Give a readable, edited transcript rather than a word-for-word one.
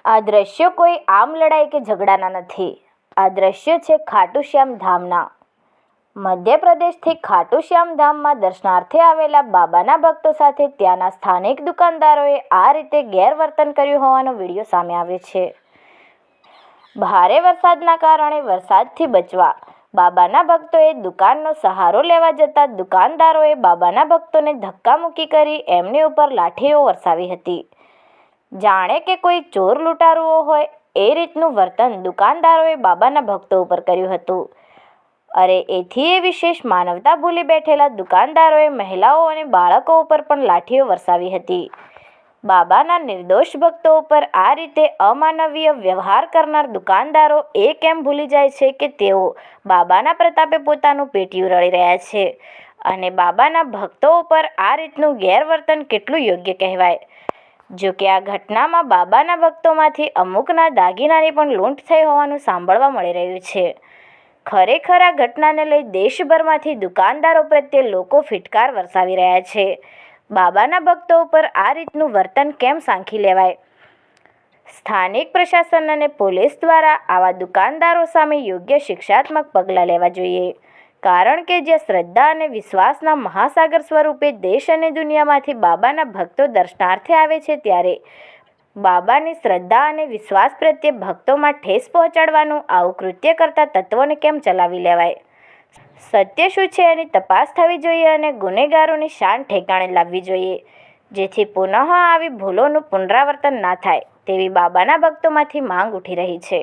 આ દ્રશ્યો કોઈ આમ લડાઈ કે ઝઘડાના નથી. આ દ્રશ્યો છે ખાટુ શ્યામ ધામના. મધ્યપ્રદેશથી ખાટુ શ્યામ ધામમાં દર્શનાર્થે આવેલા બાબાના ભક્તો સાથે ત્યાંના સ્થાનિક દુકાનદારોએ આ રીતે ગેરવર્તન કર્યું હોવાનો વિડીયો સામે આવ્યો છે. ભારે વરસાદના કારણે વરસાદથી બચવા બાબાના ભક્તોએ દુકાનનો સહારો લેવા જતા દુકાનદારોએ બાબાના ભક્તોને ધક્કામુક્કી કરી એમની ઉપર લાઠીઓ વરસાવી હતી. જાણે કે કોઈ ચોર લૂંટારુઓ હોય એ રીતનું વર્તન દુકાનદારોએ બાબાના ભક્તો ઉપર કર્યું હતું. અરે એથી એ વિશેષ માનવતા ભૂલી બેઠેલા દુકાનદારોએ મહિલાઓ અને બાળકો ઉપર પણ લાઠીઓ વરસાવી હતી. બાબાના નિર્દોષ ભક્તો ઉપર આ રીતે અમાનવીય વ્યવહાર કરનાર દુકાનદારો એ કેમ ભૂલી જાય છે કે તેઓ બાબાના પ્રતાપે પોતાનું પેટીયું રળી રહ્યા છે અને બાબાના ભક્તો ઉપર આ રીતનું ગેરવર્તન કેટલું યોગ્ય કહેવાય. જો કે આ ઘટનામાં બાબાના ભક્તોમાંથી અમુકના દાગીનાની પણ લૂંટ થઈ હોવાનું સાંભળવા મળી રહ્યું છે. ખરેખર આ ઘટનાને લઈ દેશભરમાંથી દુકાનદારો પ્રત્યે લોકો ફિટકાર વરસાવી રહ્યા છે. બાબાના ભક્તો ઉપર આ રીતનું વર્તન કેમ સાંખી લેવાય? સ્થાનિક પ્રશાસન અને પોલીસ દ્વારા આવા દુકાનદારો સામે યોગ્ય શિક્ષાત્મક પગલાં લેવા જોઈએ. કારણ કે જે શ્રદ્ધા અને વિશ્વાસના મહાસાગર સ્વરૂપે દેશ અને દુનિયામાંથી બાબાના ભક્તો દર્શનાર્થે આવે છે ત્યારે બાબાની શ્રદ્ધા અને વિશ્વાસ પ્રત્યે ભક્તોમાં ઠેસ પહોંચાડવાનું આવું કૃત્ય કરતા તત્વોને કેમ ચલાવી લેવાય? સત્ય શું છે એની તપાસ થવી જોઈએ અને ગુનેગારોની શાન ઠેકાણે લાવવી જોઈએ, જેથી પુનઃ આવી ભૂલોનું પુનરાવર્તન ના થાય તેવી બાબાના ભક્તોમાંથી માંગ ઉઠી રહી છે.